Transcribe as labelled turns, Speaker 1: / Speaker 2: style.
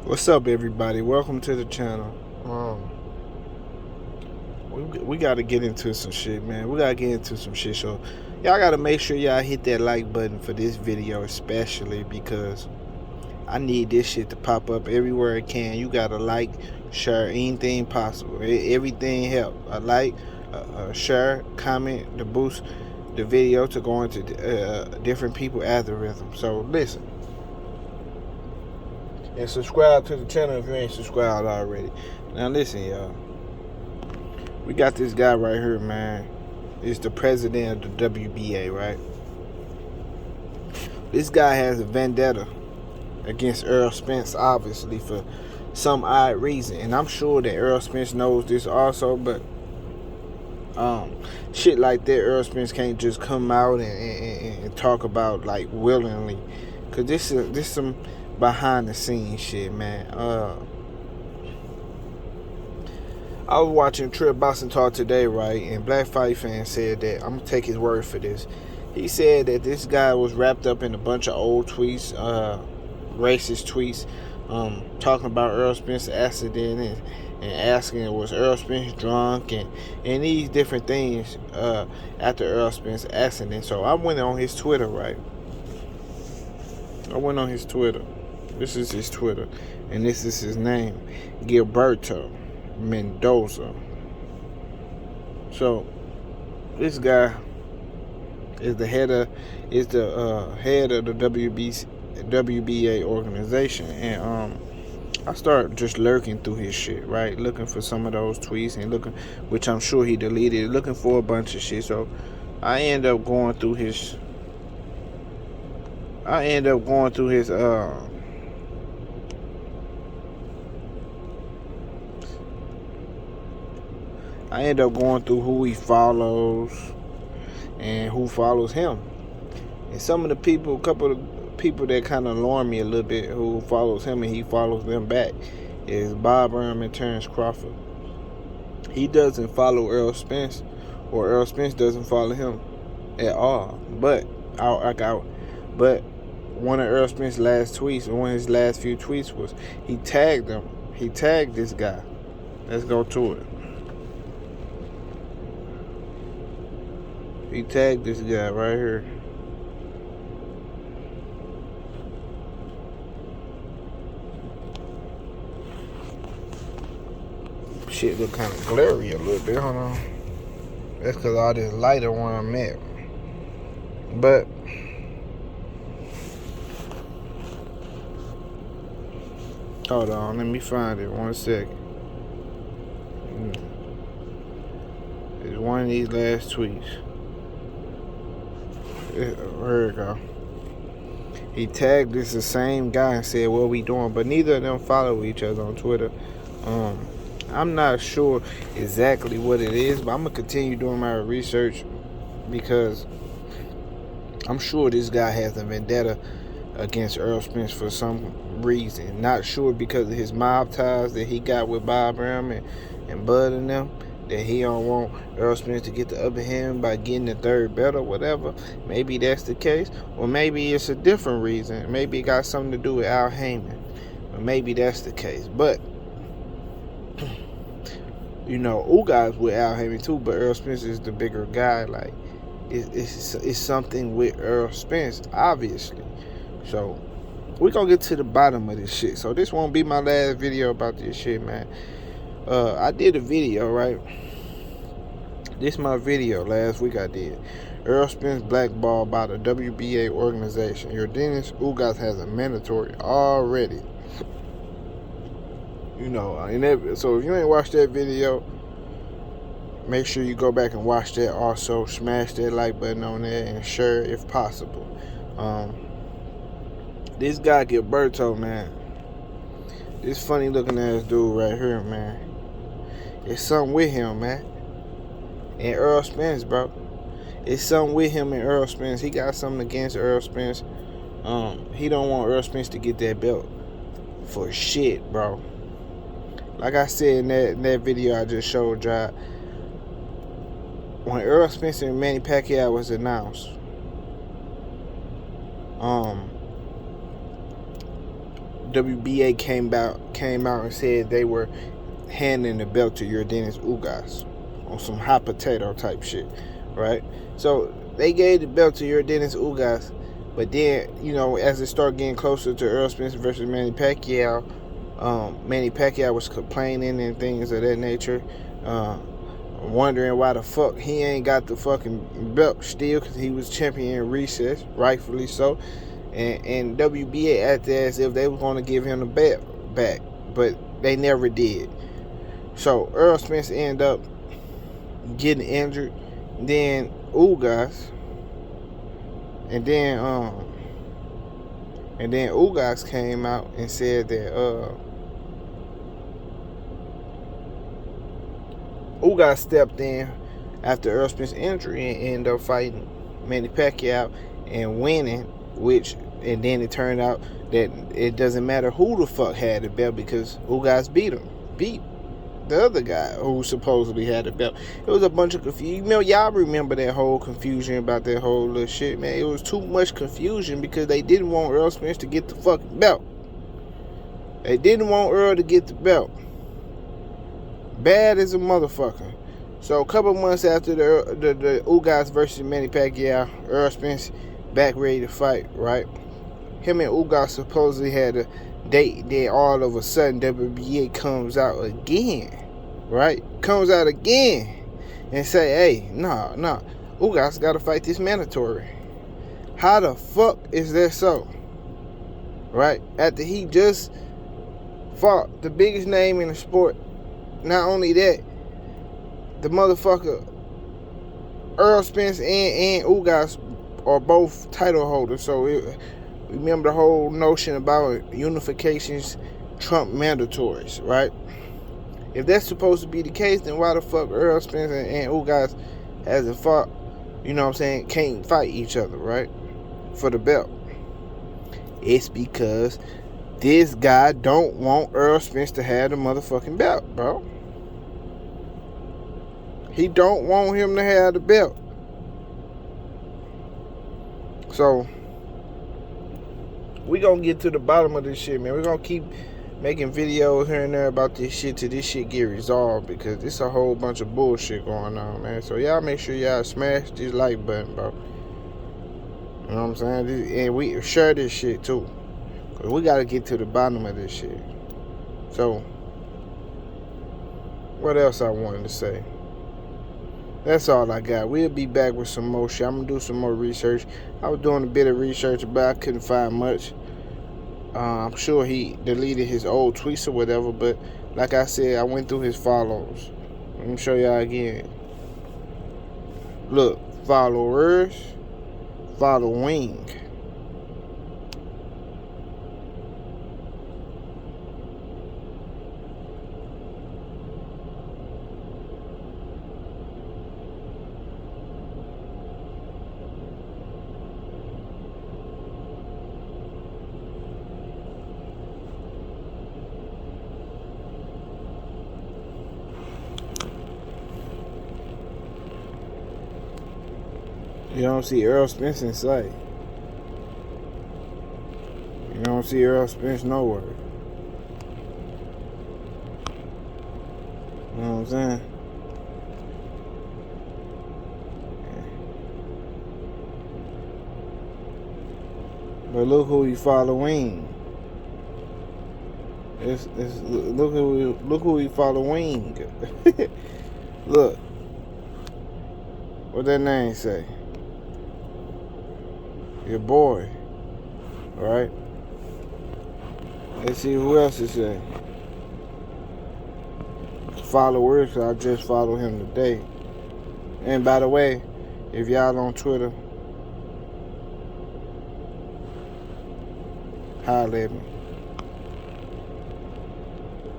Speaker 1: What's up, everybody? Welcome to the channel. We got to get into some shit, man. We got to get into some shit. So, y'all got to make sure y'all hit that like button for this video, especially because I need this shit to pop up everywhere it can. You got to like, share, anything possible. Everything help. A like, share, comment to boost the video to go into different people algorithm. So, listen. And subscribe to the channel if you ain't subscribed already. Now listen, y'all. We got this guy right here, man. He's the president of the WBA, right? This guy has a vendetta against Errol Spence, obviously, for some odd reason. And I'm sure that Errol Spence knows this also, but shit like that, Errol Spence can't just come out and talk about, like, willingly. Because this some behind the scenes shit, man. I was watching Trip Boston talk today, right? And Black Fight Fan said that, I'm gonna take his word for this. He said that this guy was wrapped up in a bunch of old tweets, racist tweets, talking about Errol Spence's accident and asking was Errol Spence drunk and these different things after Errol Spence's accident. So I went on his Twitter, right? This is his Twitter, and this is his name, Gilberto Mendoza. So this guy is the head of the WBA organization, and I started just lurking through his shit, right, looking for some of those tweets and looking, which I'm sure he deleted, looking for a bunch of shit. So I end up going through his who he follows and who follows him. And some of the people, a couple of people that kind of alarm me a little bit, who follows him and he follows them back, is Bob Arum and Terrence Crawford. He doesn't follow Errol Spence, or Errol Spence doesn't follow him at all. But one of Errol Spence's last tweets, or one of his last few tweets, was he tagged him. He tagged this guy. Let's go to it. He tagged this guy right here. Shit look kind of glary a little bit. Hold on. That's because all this lighter where I'm at. But hold on, let me find it 1 second. It's one of these last tweets. Here we go. He tagged this the same guy and said, "What we doing?" But neither of them follow each other on Twitter. I'm not sure exactly what it is, but I'm gonna continue doing my research because I'm sure this guy has a vendetta against Errol Spence for some reason. Not sure because of his mob ties that he got with Bob Arum and Bud and them, that he don't want Errol Spence to get the upper hand by getting the third belt or whatever. Maybe that's the case. Or maybe it's a different reason. Maybe it got something to do with Al Heyman. Or maybe that's the case. But, you know, Ugas with Al Heyman too, but Errol Spence is the bigger guy. Like, it's something with Errol Spence, obviously. So, we're going to get to the bottom of this shit. So, this won't be my last video about this shit, man. I did a video, right? This is my video last week I did. Errol Spence blackballed by the WBA organization. Your Dennis Ugas has a mandatory already. You know, so if you ain't watched that video, make sure you go back and watch that. Also, smash that like button on there and share if possible. This guy Gilberto, man, this funny looking ass dude right here, man, it's something with him, man, and Errol Spence, bro. It's something with him and Errol Spence. He got something against Errol Spence. He don't want Errol Spence to get that belt for shit, bro. Like I said in that video I just showed y'all, when Errol Spence and Manny Pacquiao was announced, WBA came out and said they were handing the belt to Yordenis Ugas on some hot potato type shit, right? So they gave the belt to Yordenis Ugas, but then, you know, as it started getting closer to Errol Spence versus Manny Pacquiao, Manny Pacquiao was complaining and things of that nature, wondering why the fuck he ain't got the fucking belt still, because he was champion in recess, rightfully so. And WBA acted as if they were going to give him the belt back, but they never did. So Errol Spence ended up getting injured. Then Ugas, and then Ugas came out and said that Ugas stepped in after Errol Spence's injury and ended up fighting Manny Pacquiao and winning, and then it turned out that it doesn't matter who the fuck had the belt, because Ugas beat the other guy who supposedly had the belt. It was a bunch of confusion. You know, y'all remember that whole confusion about that whole little shit, man. It was too much confusion because they didn't want Errol Spence to get the fucking belt. They didn't want Earl to get the belt. Bad as a motherfucker. So a couple months after the Ugas versus Manny Pacquiao, Errol Spence back ready to fight, right? Him and Ugas supposedly had a date. Then all of a sudden WBA comes out again, right? Comes out again and say, hey, nah, Ugas gotta fight this mandatory. How the fuck is that so? Right? After he just fought the biggest name in the sport. Not only that, the motherfucker Errol Spence and Ugas are both title holders. So remember the whole notion about unifications trump mandatories, right? If that's supposed to be the case, then why the fuck Errol Spence and Ugas hasn't fought, you know what I'm saying, can't fight each other, right? For the belt. It's because this guy don't want Errol Spence to have the motherfucking belt, bro. He don't want him to have the belt. So we gonna get to the bottom of this shit, man. We're gonna keep making videos here and there about this shit till this shit get resolved, because it's a whole bunch of bullshit going on, man. So y'all make sure y'all smash this like button, bro. You know what I'm saying? And we share this shit too, because we gotta get to the bottom of this shit. So what else I wanted to say? That's all I got. We'll be back with some more shit. I'm going to do some more research. I was doing a bit of research, but I couldn't find much. I'm sure he deleted his old tweets or whatever, but like I said, I went through his follows. Let me show y'all again. Look, followers, following. You don't see Errol Spence in sight. You don't see Errol Spence nowhere. You know what I'm saying? But look who he following. Look who he following. Look. What that name say? Your boy. Alright? Let's see who else is saying. Followers, I just followed him today. And by the way, if y'all on Twitter, holler at me.